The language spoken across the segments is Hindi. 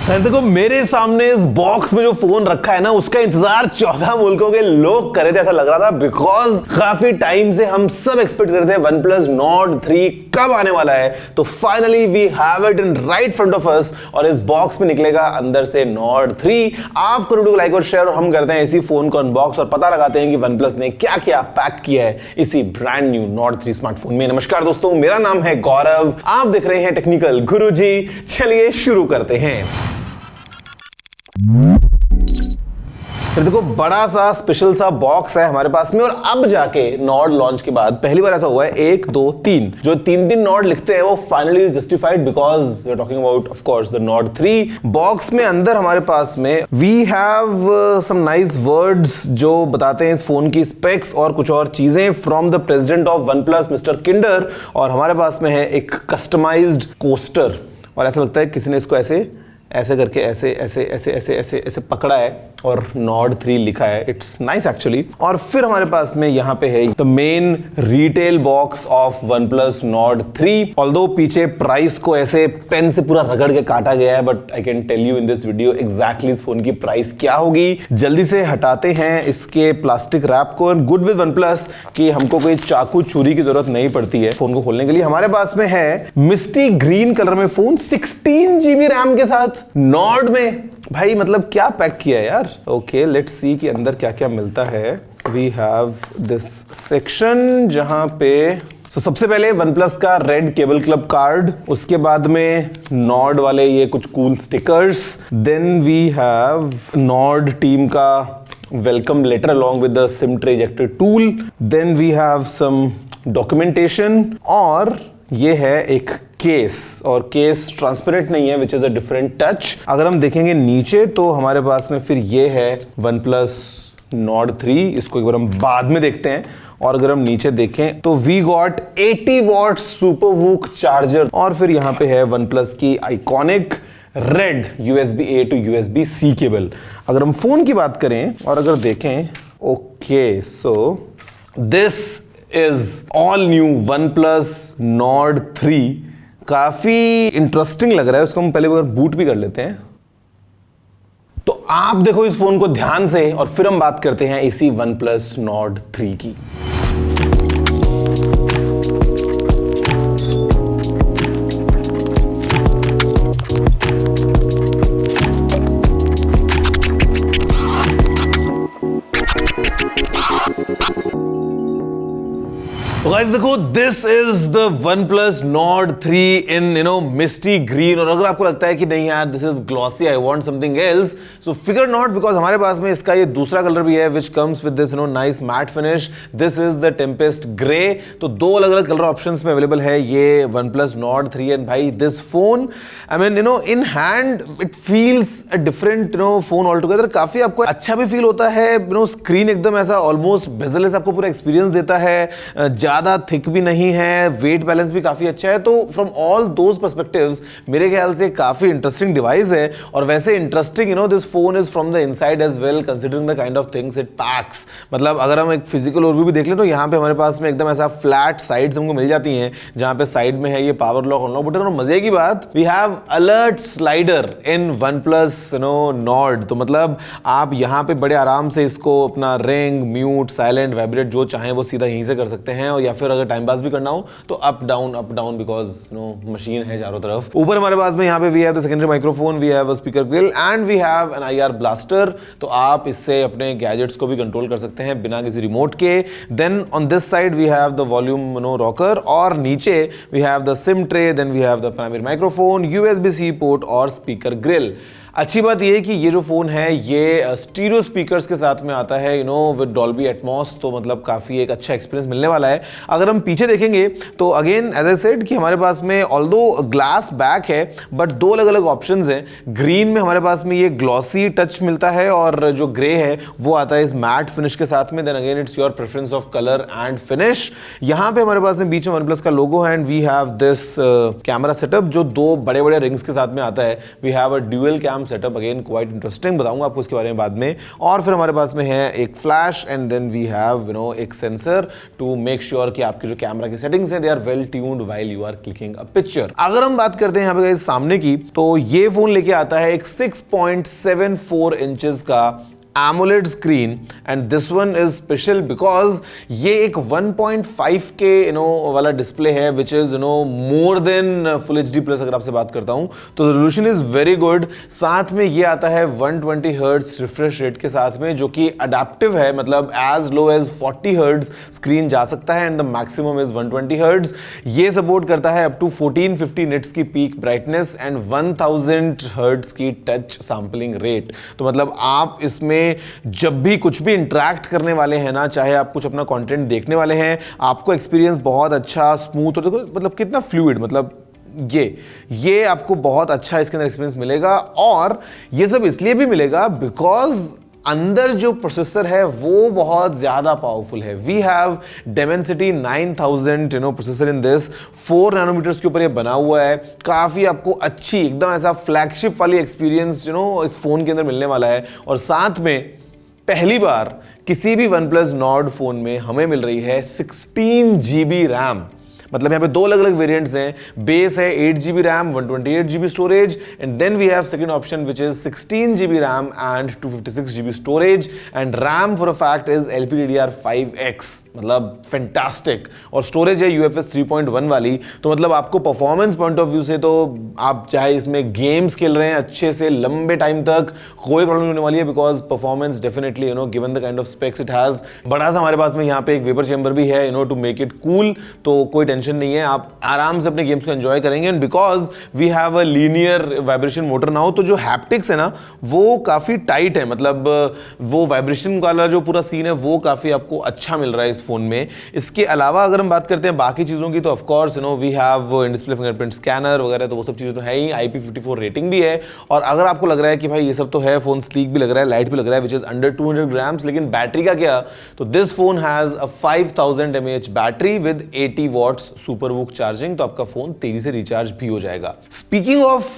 देखो मेरे सामने इस बॉक्स में जो फोन रखा है ना, उसका इंतजार 14 मुल्कों के लोग कर रहे थे, ऐसा लग रहा था, बिकॉज काफी टाइम से हम सब एक्सपेक्ट कर रहे थे OnePlus Nord 3 कब आने वाला है। तो finally we have it in right front of us, और इस बॉक्स में निकलेगा अंदर से Nord 3। आप करो वीडियो को लाइक और शेयर, और हम करते हैं इसी फोन को अनबॉक्स और पता लगाते हैं कि OnePlus ने क्या क्या पैक किया है इसी ब्रांड न्यू Nord 3 स्मार्टफोन में। नमस्कार दोस्तों, मेरा नाम है गौरव, आप देख रहे हैं टेक्निकल गुरुजी। चलिए शुरू करते हैं। फिर देखो बड़ा सा स्पेशल सा बॉक्स है हमारे पास में, और अब जाके नॉर्ड लॉन्च के बाद पहली बार ऐसा हुआ है 1 2 3 जो 3 नॉर्ड लिखते हैं वो finally justified, because we are talking about of course the Nord 3। Box में अंदर हमारे पास में we have some nice words जो बताते हैं इस फोन की स्पेक्स और कुछ और चीजें from the president of OnePlus mister Kinder, और हमारे पास में है एक कस्टमाइज्ड कोस्टर, और ऐसा लगता है किसी ने इसको ऐसे करके ऐसे पकड़ा है और Nord 3 लिखा है। It's nice actually. और फिर हमारे पास में यहाँ पे है the main retail box of OnePlus Nord 3। Although पीछे प्राइस को ऐसे पेन से पूरा रगड़ के काटा गया है, but I can tell you in this video exactly इस फोन की प्राइस क्या होगी। जल्दी से हटाते हैं इसके प्लास्टिक रैप को। गुड विद OnePlus कि हमको कोई चाकू छुरी की जरूरत नहीं पड़ती है फोन को खोलने के लिए। हमारे पास में है मिस्टी ग्रीन कलर में फोन, 16 GB रैम के साथ Nord में। भाई मतलब क्या पैक किया है यार। ओके लेट्स सी कि अंदर क्या क्या मिलता है। वी हैव दिस सेक्शन जहां पे सबसे पहले OnePlus का रेड केबल क्लब कार्ड, उसके बाद में Nord वाले ये कुछ cool stickers, then we have Nord team का welcome letter along with the SIM tray ejector tool, then we have some documentation, और ये है एक केस, और केस ट्रांसपेरेंट नहीं है which is a different touch. अगर हम देखेंगे नीचे तो हमारे पास में फिर ये है OnePlus Nord 3, इसको एक बार हम बाद में देखते हैं। और अगर हम नीचे देखें तो we got 80 watt super VOOC charger, और फिर यहाँ पे है OnePlus की iconic red USB-A to USB-C cable. अगर हम फोन की बात करें और अगर देखें, okay so this is all new OnePlus Nord 3। काफी इंटरेस्टिंग लग रहा है, उसको हम पहले बार बूट भी कर लेते हैं। तो आप देखो इस फोन को ध्यान से, और फिर हम बात करते हैं इसी OnePlus Nord 3 की। तो गाइस देखो this is the OnePlus Nord 3 in misty green. और अगर आपको लगता है कि नहीं यार this is glossy, I want something else, so figure not, बिकॉज हमारे पास में इसका ये दूसरा कलर भी है which comes with this nice matte finish. This is the tempest grey. तो दो अलग अलग कलर ऑप्शंस में अवेलेबल है ये OnePlus Nord 3। एंड भाई this phone I mean in hand it feels a different phone all together. काफी आपको अच्छा भी फील होता है, स्क्रीन एकदम ऐसा ऑलमोस्ट बेजलेस आपको पूरा एक्सपीरियंस देता है, ज्यादा थिक भी नहीं है, वेट बैलेंस भी काफी अच्छा है। तो फ्रॉम ऑल दोज पर्सपेक्टिव्स मेरे ख्याल से काफी इंटरेस्टिंग डिवाइस है। और वैसे interesting this phone is from the inside as well, considering the kind of things it packs. मतलब अगर हम एक फिजिकल ओवरव्यू भी देख लें तो यहाँ पे हमारे पास में एकदम ऐसा फ्लैट साइड्स हमको मिल जाती हैं, जहाँ पे साइड में है ये पावर लॉक अनलॉक बटन। और मजे की बात, we have alert slider in OnePlus Nord। तो मतलब आप यहाँ पे बड़े आराम से इसको अपना रिंग, म्यूट, साइलेंट, वाइब्रेट जो चाहें वो सीधा यहीं से कर सकते हैं। या फिर अगर टाइम पास भी करना हो तो अप डाउन बिकॉज मशीन है चारों तरफ। ऊपर हमारे पास में यहाँ पे we have the secondary microphone, we have a speaker grille, and we have an IR blaster. तो आप इससे अपने गैजेट्स को भी कंट्रोल कर सकते हैं बिना किसी रिमोट के। Then on this side we have the volume rocker, और नीचे we have the SIM tray, then we have the primary microphone, USB-C port और स्पीकर ग्रिल। अच्छी बात यह है कि ये जो फोन है ये स्टीरियो स्पीकर्स के साथ में आता है विद डॉल्बी एटमॉस। तो मतलब काफी एक अच्छा एक्सपीरियंस मिलने वाला है। अगर हम पीछे देखेंगे तो अगेन एज आई सेड कि हमारे पास में ऑल्दो ग्लास बैक है, बट दो अलग अलग ऑप्शंस हैं। ग्रीन में हमारे पास में ये ग्लॉसी टच मिलता है, और जो ग्रे है वो आता है इस मैट फिनिश के साथ में। Then again it's your preference of colour and finish. यहाँ पे हमारे पास में बीच में OnePlus का लोगो है, and we have this camera setup जो दो बड़े बड़े रिंग्स के साथ में आता है। We have a dual cam setup again quite interesting, बताऊंगा आपको इसके बारे में बाद में। और फिर हमारे पास में है एक flash and then we have एक सेंसर टू मेक श्योर कि आपके जो कैमरा की सेटिंग्स हैं they are well tuned while you are clicking a picture. अगर हम बात करते हैं यहाँ पे सामने की, तो ये फोन लेके आता है एक 6.74 इंचेस का AMOLED screen and this one is special because ये एक 1.5K वाला डिस्प्ले है which is more than full HD plus. अगर आपसे बात करता हूं तो रेजोल्यूशन इज वेरी गुड। साथ में ये आता है 120 हर्ट्ज रिफ्रेश रेट के साथ में, जो कि अडेप्टिव है, मतलब as low as 40 hertz screen जा सकता है and the maximum is 120 hertz. ये सपोर्ट करता है अप टू 1450 निट्स की पीक ब्राइटनेस एंड 1000 हर्ट्ज की टच सैंपलिंग रेट। तो मतलब आप इसमें जब भी कुछ भी इंटरैक्ट करने वाले हैं ना, चाहे आप कुछ अपना कंटेंट देखने वाले हैं, आपको एक्सपीरियंस बहुत अच्छा स्मूथ और देखो मतलब कितना फ्लूइड, मतलब ये आपको बहुत अच्छा इसके अंदर एक्सपीरियंस मिलेगा। और ये सब इसलिए भी मिलेगा बिकॉज अंदर जो प्रोसेसर है वो बहुत ज्यादा पावरफुल है। We have Dimensity 9000 processor in this, 4 nanometers के ऊपर ये बना हुआ है। काफी आपको अच्छी एकदम ऐसा फ्लैगशिप वाली एक्सपीरियंस इस फोन के अंदर मिलने वाला है। और साथ में पहली बार किसी भी OnePlus Nord फोन में हमें मिल रही है 16 GB रैम। मतलब यहाँ पे दो अलग अलग वेरिएंट्स हैं। बेस है 8 GB RAM, 128 GB storage and then we have second option which is 16 GB RAM and 256 GB storage and RAM for a fact is LPDDR5X, मतलब फैंटास्टिक। और स्टोरेज है UFS 3.1 वाली। तो मतलब आपको परफॉर्मेंस पॉइंट ऑफ व्यू से तो आप चाहे इसमें गेम्स खेल रहे हैं अच्छे से लंबे टाइम तक, कोई प्रॉब्लम नहीं होने वाली है because performance definitely given the kind of specs it has. बड़ा सा हमारे पास में यहाँ पे एक वेपर चेंबर भी है टू मेक इट कूल, तो कोई टेंशन नहीं है, आप आराम से अपने गेम्स को एंजॉय करेंगे। And because we have a linear vibration motor now, तो जो हैप्टिक्स है ना वो काफी टाइट है, मतलब वो वाइब्रेशन वाला जो पूरा सीन है वो काफी आपको अच्छा मिल रहा है इस फोन में। इसके अलावा अगर हम बात करते हैं बाकी चीजों की, तो of course we have in display fingerprint scanner वगैरह, तो वो सब चीजें तो है ही। IP54 रेटिंग भी है। और अगर आपको लग रहा है कि भाई ये सब तो है, फोन स्लीक भी लग रहा है, लाइट भी लग रहा है, विच इज अंडर 200 ग्राम्स, लेकिन बैटरी का क्या, तो this phone has a 5000 mAh battery with 80 watts super VOOC charging, तो आपका फोन तेजी से रिचार्ज भी हो जाएगा। स्पीकिंग ऑफ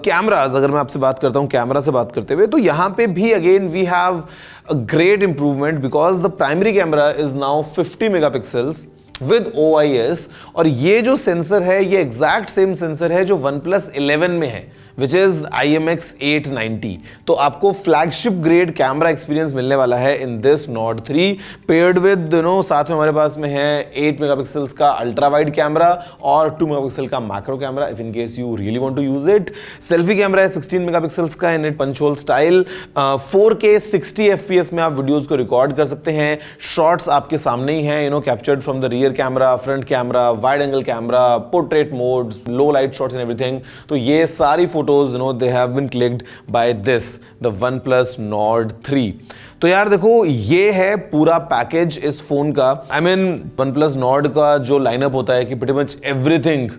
कैमरास, अगर मैं आपसे बात करता हूं कैमरा से बात करते हुए, तो यहां पे भी again we have a great improvement because the primary camera is now 50 megapixels with OIS। और ये जो सेंसर है ये एग्जैक्ट सेम सेंसर है जो OnePlus 11 में है, विच इज IMX890। तो आपको फ्लैगशिप ग्रेड कैमरा एक्सपीरियंस मिलने वाला है in this Nord 3 paired with साथ में हमारे पास में है 8 मेगापिक्सल्स का अल्ट्रा वाइड कैमरा और 2 मेगापिक्सल का macro camera if in case you really want to use it. Selfie camera है 16 मेगापिक्सल्स का in it punch hole style. 4K 60 FPS में आप वीडियोस को रिकॉर्ड कर सकते हैं। शॉट्स आपके सामने ही हैं, captured from the rear camera, front camera, wide angle camera, portrait modes, low light shots and everything. तो ये सारी photos they have been clicked by this the OnePlus Nord 3। तो यार देखो ये है पूरा पैकेज इस फोन का। I mean OnePlus Nord का जो लाइनअप होता है कि pretty much everything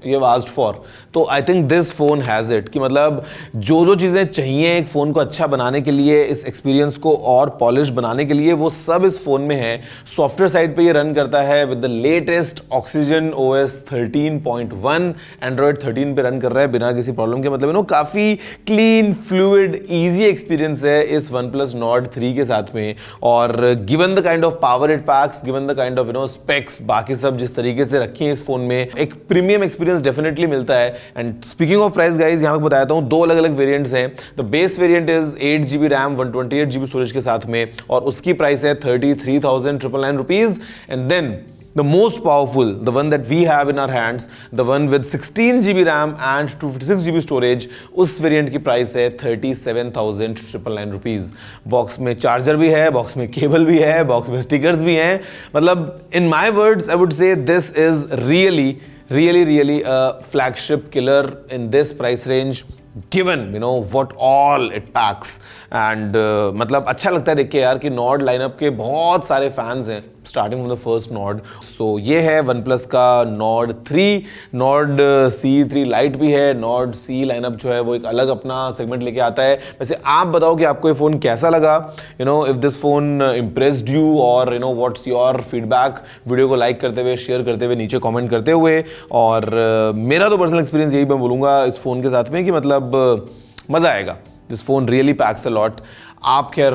you have asked for, तो I think this phone has it, कि मतलब जो जो चीजें चाहिए एक फोन को अच्छा बनाने के लिए, इस एक्सपीरियंस को और पॉलिश बनाने के लिए, वो सब इस फोन में है। सॉफ्टवेयर साइड पे ये रन करता है with the latest Oxygen OS 13.1, Android 13 पे रन कर रहा है बिना किसी प्रॉब्लम के। मतलब काफी क्लीन फ्लूइड इजी एक्सपीरियंस है इस OnePlus Nord 3 के साथ में। और given the kind of power it PACS, given the kind of specs, बाकी सब जिस तरीके से रखी है इस फोन में, एक प्रीमियम एक्सपीरियंस डेफिनेटली मिलता है। And speaking of price guys, यहां पे बताता हूं दो अलग अलग वेरिएंट्स हैं। The base variant is 8 GB RAM 128 GB storage के साथ में, और उसकी प्राइस है 33,999 रुपीज। एंड देन the most powerful, the one that we have in our hands, the one with 16 GB RAM and 256 GB storage, उस वेरिएंट की प्राइस है 37,999 रुपीज। बॉक्स में चार्जर भी है, बॉक्स में केबल भी है, बॉक्स में स्टिकर्स भी हैं। मतलब in my words I would say this is really a flagship killer in this price range, given what all it packs। And मतलब अच्छा लगता है देख के यार कि नॉर्ड लाइनअप के बहुत सारे फैंस हैं starting from the first Nord. So ये है OnePlus का Nord 3, Nord CE3 लाइट भी है। Nord CE लाइनअप जो है वो एक अलग अपना सेगमेंट लेके आता है। वैसे आप बताओ कि आपको ये फोन कैसा लगा, if this phone impressed you, और व्हाट्स योर फीडबैक। वीडियो को लाइक करते हुए, शेयर करते हुए, नीचे कॉमेंट करते हुए। और मेरा तो पर्सनल एक्सपीरियंस यही मैं बोलूँगा इस फोन के साथ में कि मतलब मजा आएगा। This phone really PACS a lot. आप खैर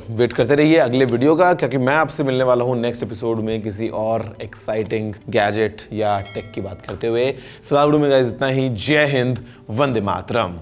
वेट करते रहिए अगले वीडियो का, क्योंकि मैं आपसे मिलने वाला हूं नेक्स्ट एपिसोड में किसी और एक्साइटिंग गैजेट या टेक की बात करते हुए। फिलहाल वीडियो में गाइस इतना ही। जय हिंद, वंदे मातरम।